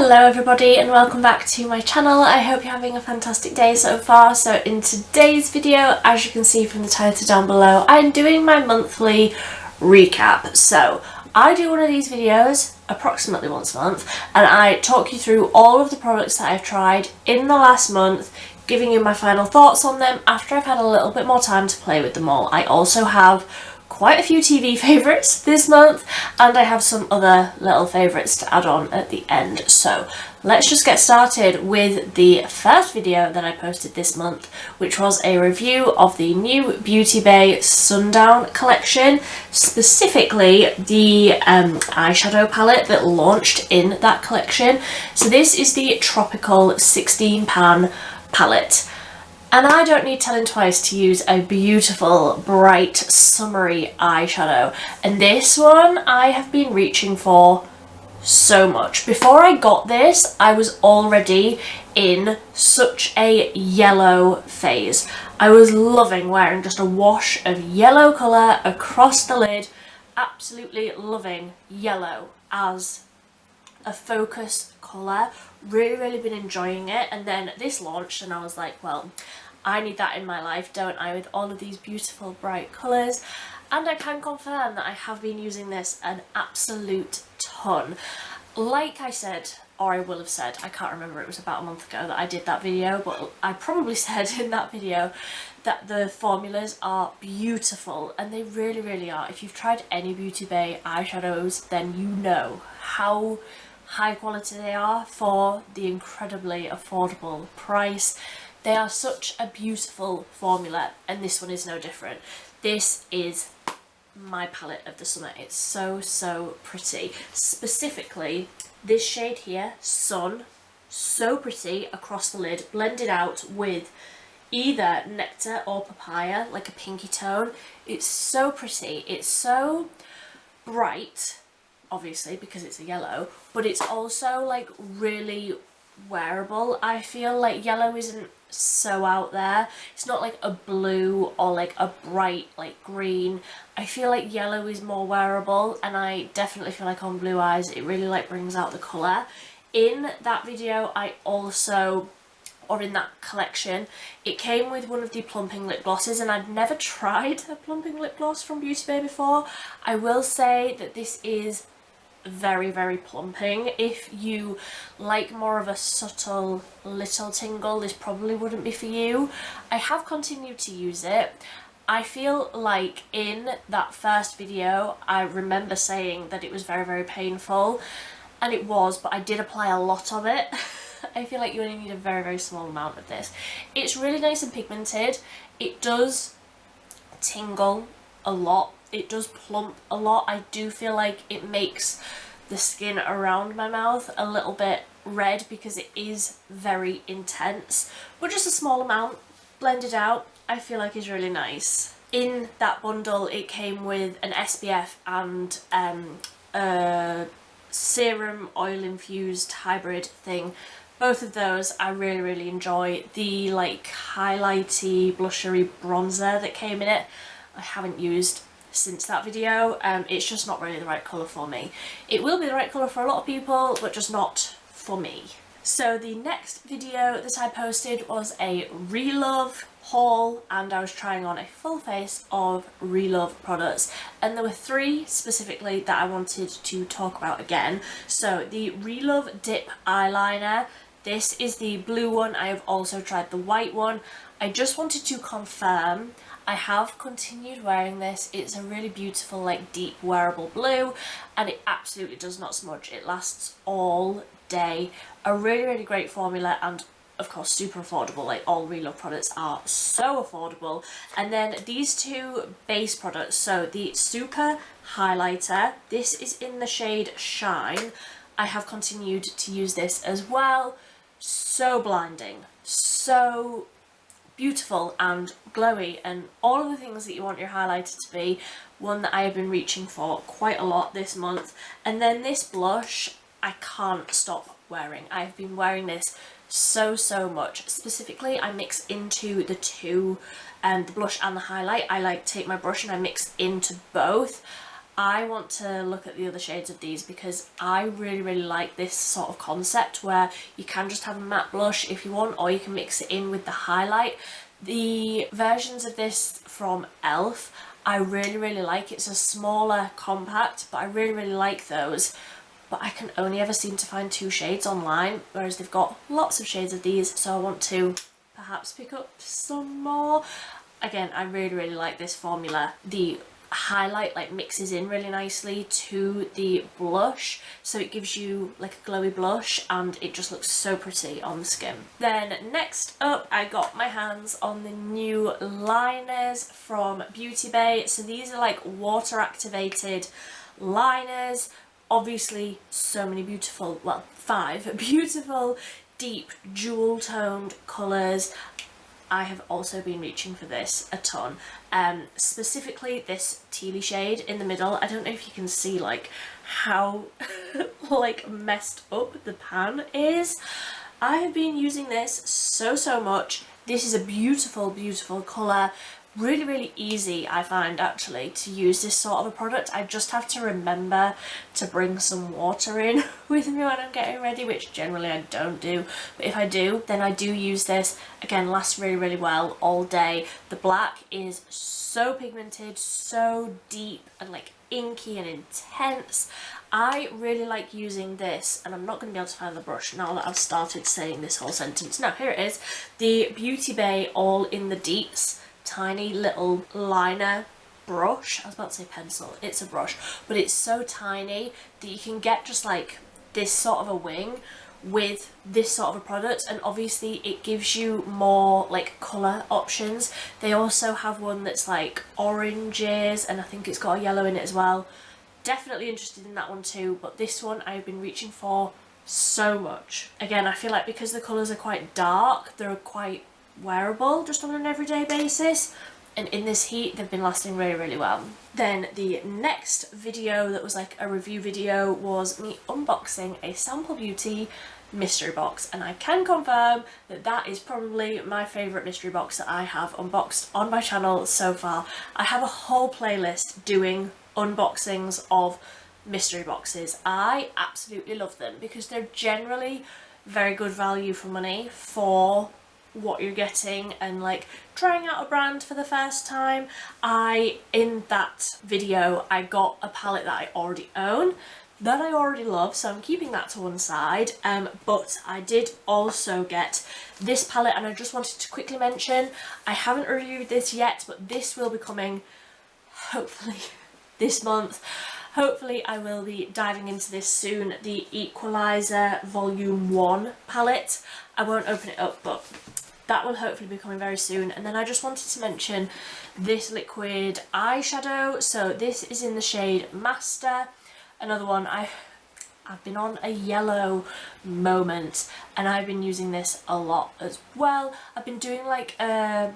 Hello everybody and welcome back to my channel. I hope you're having a fantastic day so far. So in today's video, as you can see from the title down below, I'm doing my monthly recap. So I do one of these videos approximately once a month and I talk you through all of the products that I've tried in the last month, giving you my final thoughts on them after I've had a little bit more time to play with them all. I also have quite a few TV favourites this month and I have some other little favourites to add on at the end. So let's just get started with the first video that I posted this month, which was a review of the new Beauty Bay Sundown collection, specifically the eyeshadow palette that launched in that collection. So this is the Tropical 16 Pan palette. And I don't need telling twice to use a beautiful, bright, summery eyeshadow. And this one I have been reaching for so much. Before I got this, I was already in such a yellow phase. I was loving wearing just a wash of yellow colour across the lid. Absolutely loving yellow as a focus colour. Really been enjoying it, and then this launched and I was like, well, I need that in my life, don't I, with all of these beautiful bright colours. And I can confirm that I have been using this an absolute ton. Like I said, or I will have said, I can't remember, it was about a month ago that I did that video, but I probably said in that video that the formulas are beautiful, and they really are. If you've tried any Beauty Bay eyeshadows, then you know how high quality they are for the incredibly affordable price. They are such a beautiful formula, and this one is no different. This is my palette of the summer. It's so pretty. Specifically this shade here, Sun, so pretty across the lid, blended out with either nectar or papaya, like a pinky tone. It's so pretty. It's so bright, obviously because it's a yellow, but it's also like really wearable. I feel like yellow isn't so out there. It's not like a blue or like a bright like green. I feel like yellow is more wearable, and I definitely feel like on blue eyes it really like brings out the colour. In that video I also, or in that collection, it came with one of the plumping lip glosses, and I'd never tried a plumping lip gloss from Beauty Bay before. I will say that this is very plumping. If you like more of a subtle little tingle, this probably wouldn't be for you. I have continued to use it. I feel like in that first video I remember saying that it was very painful, and it was, but I did apply a lot of it. I feel like you only need a very small amount of this. It's really nice and pigmented. It does tingle a lot. It does plump a lot. I do feel like it makes the skin around my mouth a little bit red because it is very intense, but just a small amount blended out I feel like is really nice. In that bundle it came with an SPF and a serum oil infused hybrid thing. Both of those I really enjoy. The like highlighty blushery bronzer that came in it I haven't used since that video. It's just not really the right colour for me. It will be the right colour for a lot of people, but just not for me. So the next video that I posted was a Relove haul, and I was trying on a full face of Relove products, and there were three specifically that I wanted to talk about again. So the Relove Dip eyeliner, this is the blue one. I have also tried the white one. I just wanted to confirm I have continued wearing this. It's a really beautiful like deep wearable blue, and it absolutely does not smudge. It lasts all day. A really great formula, and of course super affordable. Like all Relove products are so affordable. And then these two base products, so the Super Highlighter, this is in the shade Shine. I have continued to use this as well. So blinding, so beautiful and glowy, and all of the things that you want your highlighter to be. One that I have been reaching for quite a lot this month. And then this blush I can't stop wearing. I've been wearing this so much. Specifically I mix into the two, the blush and the highlight. I like take my brush and I mix into both. I want to look at the other shades of these because I really like this sort of concept where you can just have a matte blush if you want, or you can mix it in with the highlight. The versions of this from ELF, I really like. It's a smaller compact, but I really like those. But I can only ever seem to find 2 shades online, whereas they've got lots of shades of these, so I want to perhaps pick up some more. Again, I really like this formula. The highlight like mixes in really nicely to the blush, so it gives you like a glowy blush and it just looks so pretty on the skin. Then next up, I got my hands on the new liners from Beauty Bay. So these are like water activated liners. Obviously so many beautiful, well, 5 beautiful deep jewel toned colours. I have also been reaching for this a ton, specifically this tealy shade in the middle. I don't know if you can see like how like messed up the pan is. I have been using this so much. This is a beautiful colour. Really easy, I find, actually, to use this sort of a product. I just have to remember to bring some water in with me when I'm getting ready, which generally I don't do, but if I do, then I do use this. Again, lasts really well all day. The black is so pigmented, so deep and like inky and intense. I really like using this, and I'm not going to be able to find the brush now that I've started saying this whole sentence. No, here it is. The Beauty Bay All in the Deeps tiny little liner brush. I was about to say pencil, it's a brush, but it's so tiny that you can get just like this sort of a wing with this sort of a product, and obviously it gives you more like colour options. They also have one that's like oranges, and I think it's got a yellow in it as well. Definitely interested in that one too, but this one I've been reaching for so much. Again, I feel like because the colours are quite dark, they're quite wearable just on an everyday basis, and in this heat they've been lasting really well. Then the next video that was like a review video was me unboxing a Sample Beauty mystery box, and I can confirm that that is probably my favourite mystery box that I have unboxed on my channel so far. I have a whole playlist doing unboxings of mystery boxes. I absolutely love them because they're generally very good value for money for what you're getting, and like trying out a brand for the first time. In that video I got a palette that I already own, that I already love, so I'm keeping that to one side, but I did also get this palette, and I just wanted to quickly mention, I haven't reviewed this yet, but this will be coming hopefully this month. Hopefully I will be diving into this soon. The Equalizer Volume 1 palette. I won't open it up, but that will hopefully be coming very soon. And then I just wanted to mention this liquid eyeshadow. So this is in the shade Master. Another one, I've been on a yellow moment, and I've been using this a lot as well. I've been doing like a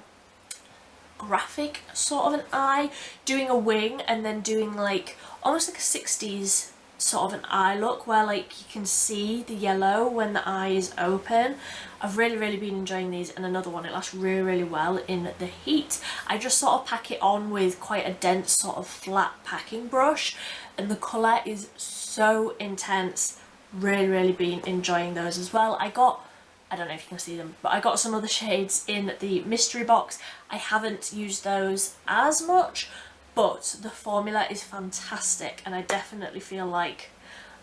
graphic sort of an eye, doing a wing, and then doing like almost like a 60s sort of an eye look where like you can see the yellow when the eye is open. I've really been enjoying these, and another one, it lasts really well in the heat. I just sort of pack it on with quite a dense sort of flat packing brush, and the colour is so intense. Really been enjoying those as well. I don't know if you can see them, but I got some other shades in the mystery box. I haven't used those as much, but the formula is fantastic, and I definitely feel like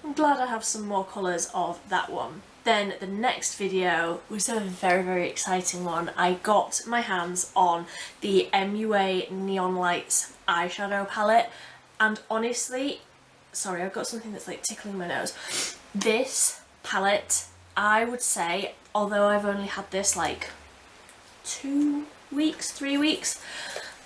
I'm glad I have some more colours of that one. Then the next video was a very exciting one. I got my hands on the MUA Neon Lights eyeshadow palette, and honestly, sorry, I've got something that's like tickling my nose. This palette, I would say, although I've only had this like 2 weeks, 3 weeks,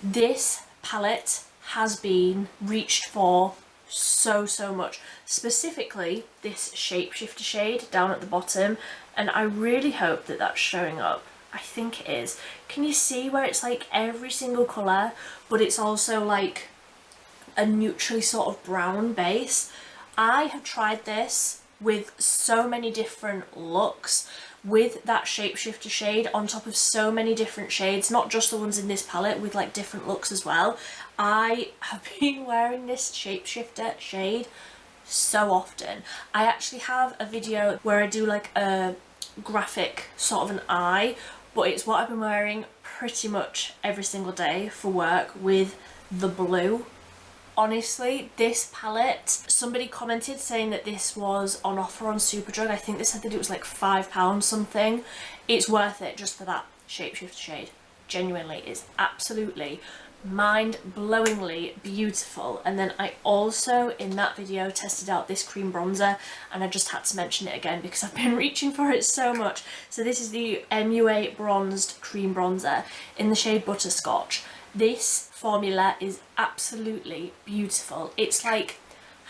this palette has been reached for so much. Specifically this Shapeshifter shade down at the bottom, and I really hope that that's showing up. I think it is. Can you see where it's like every single colour, but it's also like a neutrally sort of brown base? I have tried this with so many different looks, with that shapeshifter shade on top of so many different shades, not just the ones in this palette, with like different looks as well. I have been wearing this shapeshifter shade so often. I actually have a video where I do like a graphic sort of an eye, but it's what I've been wearing pretty much every single day for work with the blue. Honestly, this palette, somebody commented saying that this was on offer on Superdrug. I think they said that it was like £5 something. It's worth it just for that shapeshifter shade. Genuinely, it's absolutely mind-blowingly beautiful. And then I also in that video tested out this cream bronzer, and I just had to mention it again because I've been reaching for it so much. So this is the MUA bronzed cream bronzer in the shade Butterscotch. This formula is absolutely beautiful. It's like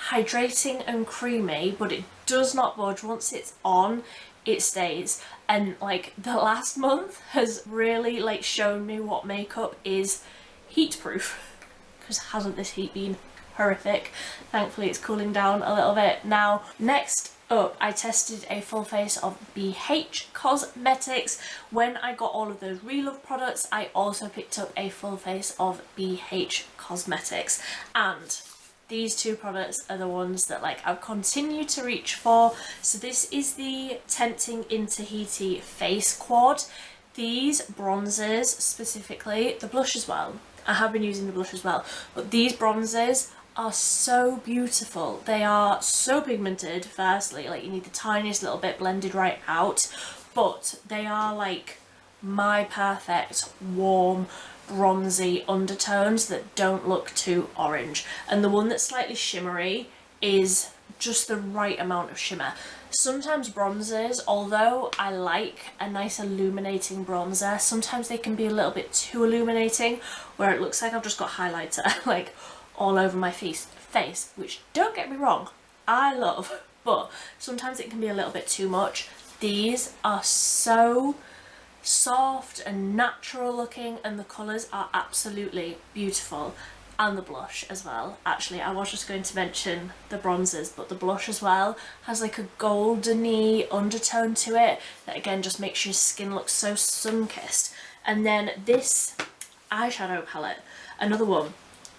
hydrating and creamy, but it does not budge. Once it's on, it stays. And like the last month has really like shown me what makeup is heat proof, because hasn't this heat been horrific? Thankfully it's cooling down a little bit now. Next up, I tested a full face of BH Cosmetics. When I got all of those Relove products, I also picked up a full face of BH Cosmetics, and these two products are the ones that like I've continued to reach for. So this is the Tempting in Tahiti Face Quad. These bronzers specifically, the blush as well, I have been using the blush as well, but these bronzers are so beautiful. They are so pigmented, firstly, like you need the tiniest little bit blended right out, but they are like my perfect warm bronzy undertones that don't look too orange. And the one that's slightly shimmery is just the right amount of shimmer. Sometimes bronzers, although I like a nice illuminating bronzer, sometimes they can be a little bit too illuminating, where it looks like I've just got highlighter like all over my face, which, don't get me wrong, I love, but sometimes it can be a little bit too much. These are so soft and natural looking, and the colours are absolutely beautiful. And the blush as well. Actually, I was just going to mention the bronzers, but the blush as well has like a goldeny undertone to it that again just makes your skin look so sun-kissed. And then this eyeshadow palette, another one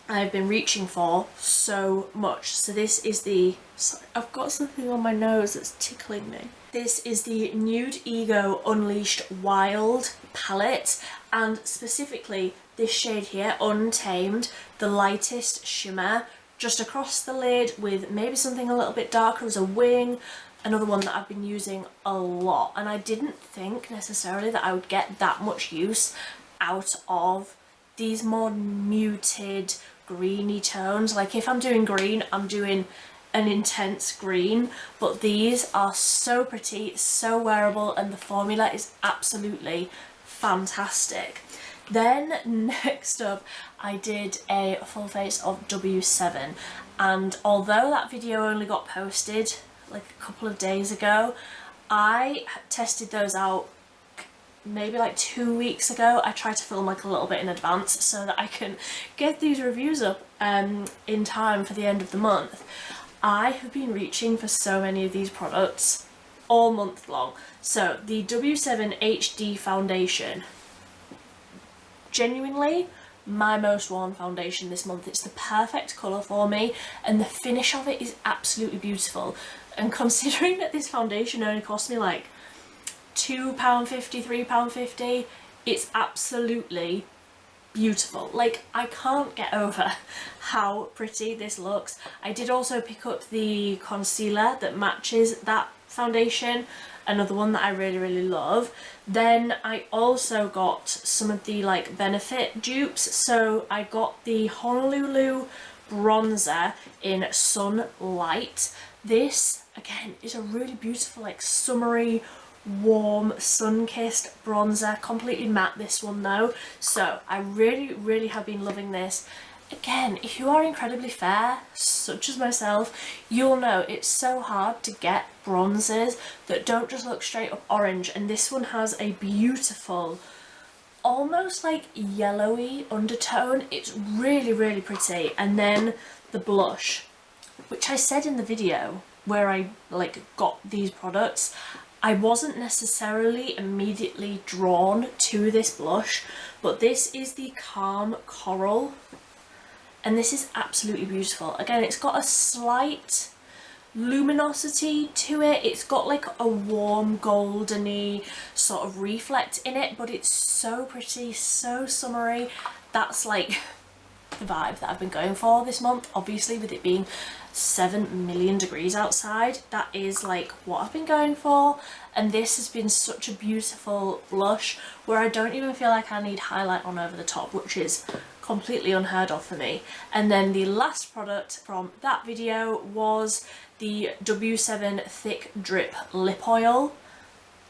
I've been reaching for so much. So this is the, sorry, I've got something on my nose that's tickling me. This is the Nude Ego Unleashed Wild palette, and specifically this shade here, Untamed, the lightest shimmer, just across the lid with maybe something a little bit darker as a wing. Another one that I've been using a lot, and I didn't think necessarily that I would get that much use out of these more muted greeny tones. Like if I'm doing green, I'm doing an intense green, but these are so pretty, so wearable, and the formula is absolutely fantastic. Then next up, I did a full face of W7, and although that video only got posted like a couple of days ago, I tested those out maybe like 2 weeks ago. I tried to film like a little bit in advance so that I can get these reviews up in time for the end of the month. I have been reaching for so many of these products all month long. So the W7 HD foundation, genuinely my most worn foundation this month. It's the perfect colour for me, and the finish of it is absolutely beautiful. And considering that this foundation only cost me like £2.50, £3.50, it's absolutely beautiful. Like, I can't get over how pretty this looks. I did also pick up the concealer that matches that foundation, another one that I really love. Then I also got some of the like Benefit dupes. So I got the Honolulu bronzer in Sunlight. This again is a really beautiful like summery warm sun-kissed bronzer, completely matte this one though, so I really have been loving this. Again, if you are incredibly fair, such as myself, you'll know it's so hard to get bronzers that don't just look straight up orange, and this one has a beautiful, almost like yellowy undertone. It's really pretty. And then the blush, which I said in the video where I like got these products, I wasn't necessarily immediately drawn to this blush, but this is the Calm Coral, and this is absolutely beautiful. Again, it's got a slight luminosity to it. It's got like a warm goldeny sort of reflect in it, but it's so pretty, so summery. That's like the vibe that I've been going for this month. Obviously, with it being 7 million degrees outside, that is like what I've been going for. And this has been such a beautiful blush where I don't even feel like I need highlight on over the top, which is completely unheard of for me. And then the last product from that video was the W7 Thick Drip Lip Oil,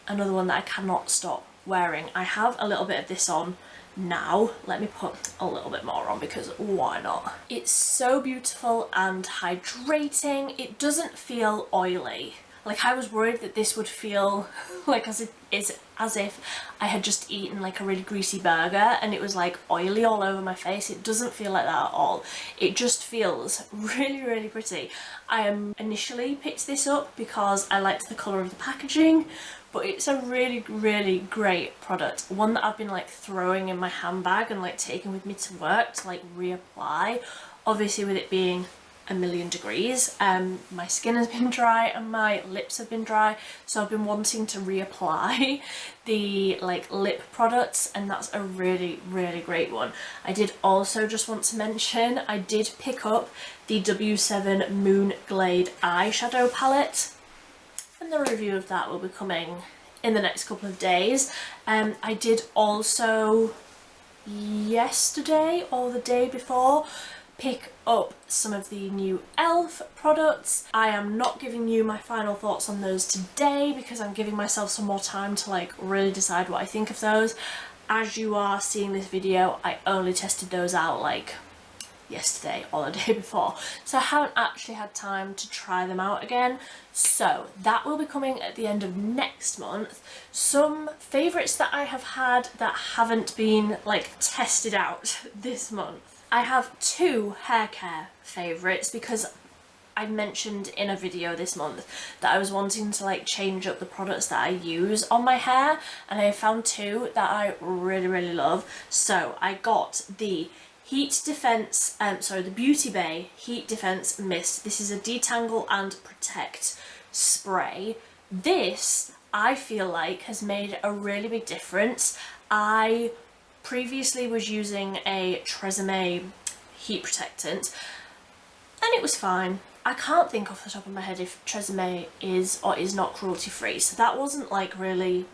another one that I cannot stop wearing. I have a little bit of this on now. Let me put a little bit more on because why not? It's so beautiful and hydrating. It doesn't feel oily. Like, I was worried that this would feel like as if I had just eaten like a really greasy burger and it was like oily all over my face. It doesn't feel like that at all. It just feels really, really pretty. I initially picked this up because I liked the colour of the packaging, but it's a really, really great product. One that I've been like throwing in my handbag and like taking with me to work to like reapply. Obviously, with it being 1,000,000 degrees, my skin has been dry and my lips have been dry, so I've been wanting to reapply the like lip products, and that's a really, really great one. I did also just want to mention I did pick up the W7 Moon Glade eyeshadow palette, and the review of that will be coming in the next couple of days. I did also yesterday or the day before pick up some of the new e.l.f. products. I am not giving you my final thoughts on those today because I'm giving myself some more time to like really decide what I think of those. As you are seeing this video, I only tested those out like yesterday or the day before, so I haven't actually had time to try them out again. So that will be coming at the end of next month. Some favourites that I have had that haven't been like tested out this month. I have 2 hair care favourites because I mentioned in a video this month that I was wanting to like change up the products that I use on my hair, and I found 2 that I really, really love. So I got the Heat Defense, the Beauty Bay Heat Defense Mist. This is a detangle and protect spray. This, I feel like, has made a really big difference. I previously was using a Tresemme heat protectant and it was fine. I can't think off the top of my head if Tresemme is or is not cruelty free, so that wasn't like really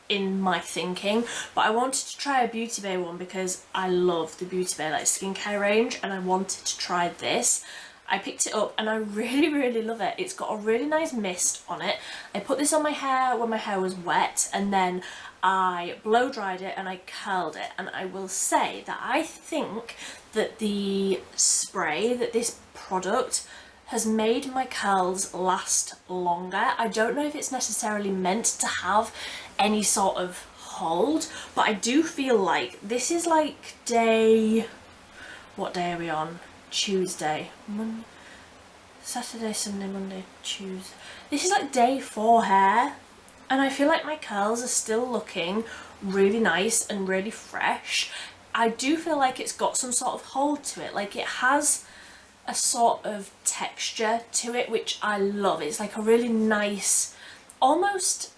in my thinking, but I wanted to try a Beauty Bay one because I love the Beauty Bay like skincare range and I wanted to try this. I picked it up and I really, really love it. It's got a really nice mist on it. I put this on my hair when my hair was wet, and then I blow dried it and I curled it, and I will say that I think that the spray, that this product has made my curls last longer. I don't know if it's necessarily meant to have any sort of hold, but I do feel like this is like day, what day are we on? Tuesday, Saturday, Sunday, Monday, Tuesday. This is like day 4 hair, and I feel like my curls are still looking really nice and really fresh. I do feel like it's got some sort of hold to it, like it has a sort of texture to it, which I love. It's like a really nice, almost,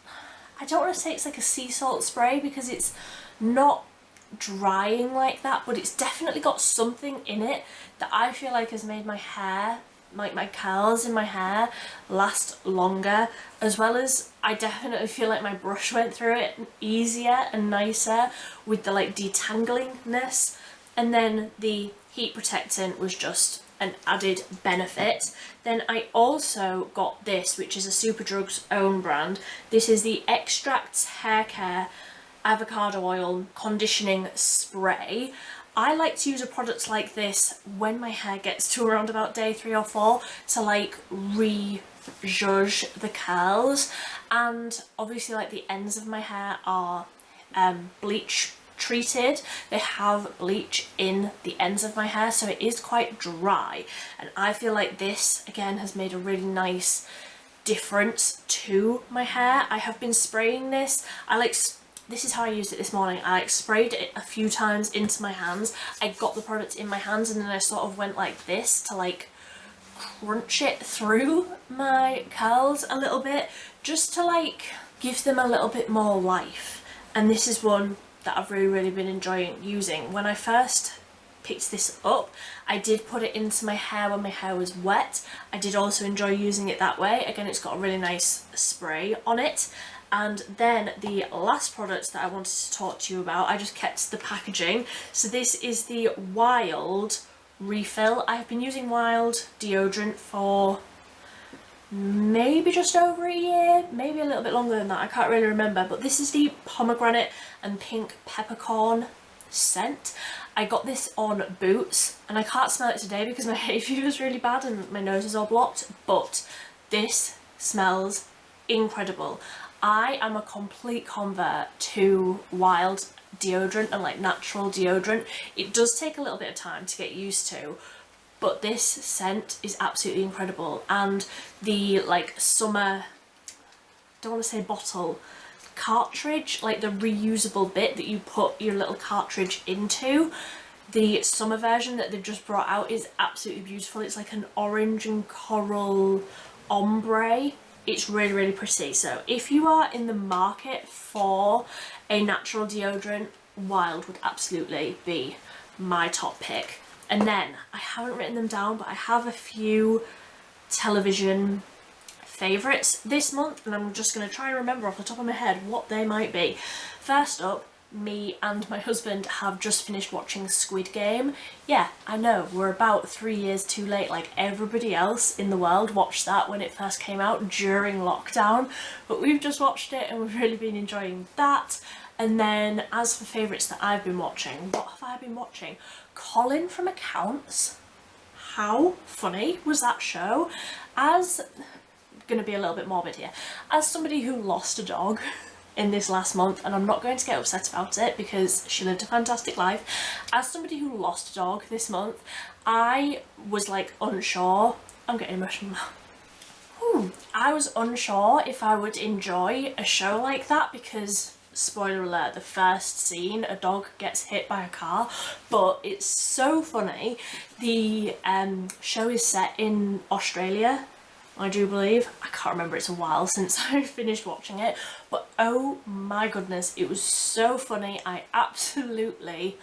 I don't want to say it's like a sea salt spray because it's not drying like that, but it's definitely got something in it that I feel like has made my hair, like my curls in my hair, last longer, as well as I definitely feel like my brush went through it easier and nicer with the like detanglingness. And then the heat protectant was just an added benefit. Then I also got this, which is a Superdrug's own brand. This is the Extracts Hair Care Avocado Oil Conditioning Spray. I like to use a product like this when my hair gets to around about day 3 or 4 to like re-zhuzh the curls, and obviously like the ends of my hair are bleach treated. They have bleach in the ends of my hair, so it is quite dry, and I feel like this again has made a really nice difference to my hair. I have been spraying this. This is how I used it this morning. I sprayed it a few times into my hands. I got the product in my hands and then I sort of went like this to like crunch it through my curls a little bit, just to like give them a little bit more life. And this is one that I've really been enjoying using. When I first picked this up, I did put it into my hair when my hair was wet. I did also enjoy using it that way. Again, it's got a really nice spray on it. And then the last product that I wanted to talk to you about, I just kept the packaging. So this is the Wild refill. I've been using Wild deodorant for maybe just over a year, maybe a little bit longer than that, I can't really remember, but this is the pomegranate and pink peppercorn scent. I got this on Boots and I can't smell it today because my hay fever is really bad and my nose is all blocked, but this smells incredible. I am a complete convert to Wild deodorant and like natural deodorant. It does take a little bit of time to get used to, but this scent is absolutely incredible. And the like summer, don't want to say bottle, cartridge, like the reusable bit that you put your little cartridge into, the summer version that they've just brought out is absolutely beautiful. It's like an orange and coral ombre. It's really pretty. So if you are in the market for a natural deodorant, Wild would absolutely be my top pick. And then I haven't written them down, but I have a few television favourites this month, and I'm just going to try and remember off the top of my head what they might be. First up, me and my husband have just finished watching Squid Game. Yeah, I know, we're about 3 years too late, like everybody else in the world watched that when it first came out during lockdown, but we've just watched it and we've really been enjoying that. And then as for favourites that I've been watching, what have I been watching? Colin from Accounts. How funny was that show? As, gonna be a little bit morbid here, as somebody who lost a dog in this last month, and I'm not going to get upset about it because she lived a fantastic life, as somebody who lost a dog this month, I was like unsure, I'm getting emotional now. I was unsure if I would enjoy a show like that because, spoiler alert, the first scene a dog gets hit by a car, but it's so funny. The show is set in Australia, I do believe. I can't remember, it's a while since I finished watching it, but oh my goodness, it was so funny. I absolutely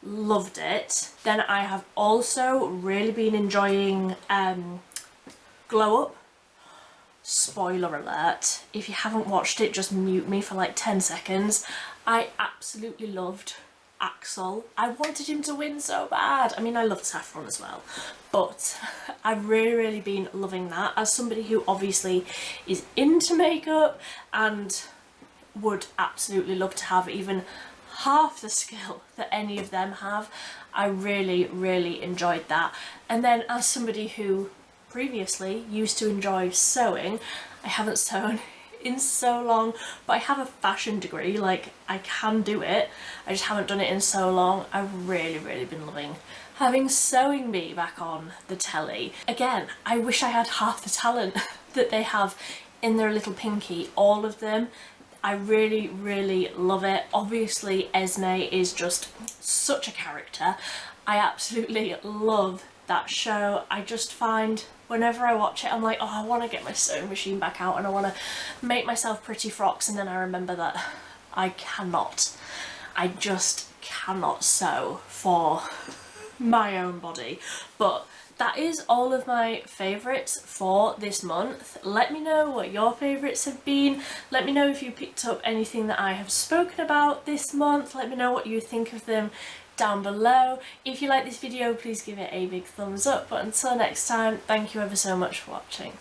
loved it. Then I have also really been enjoying Glow Up. Spoiler alert, if you haven't watched it, just mute me for like 10 seconds. I absolutely loved Axel. I wanted him to win so bad. I mean, I loved Saffron as well, but I've really been loving that. As somebody who obviously is into makeup and would absolutely love to have even half the skill that any of them have, I really enjoyed that. And then as somebody who previously used to enjoy sewing, I haven't sewn in so long, but I have a fashion degree, like I can do it, I just haven't done it in so long. I've really been loving having Sewing Bee back on the telly. Again, I wish I had half the talent that they have in their little pinky, all of them. I really love it. Obviously Esme is just such a character. I absolutely love that show. I just find whenever I watch it, I'm like, oh, I want to get my sewing machine back out and I want to make myself pretty frocks, and then I remember that I just cannot sew for my own body. But that is all of my favourites for this month. Let me know what your favourites have been. Let me know if you picked up anything that I have spoken about this month. Let me know what you think of them down below. If you like this video, please give it a big thumbs up. But until next time, thank you ever so much for watching.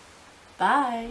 Bye!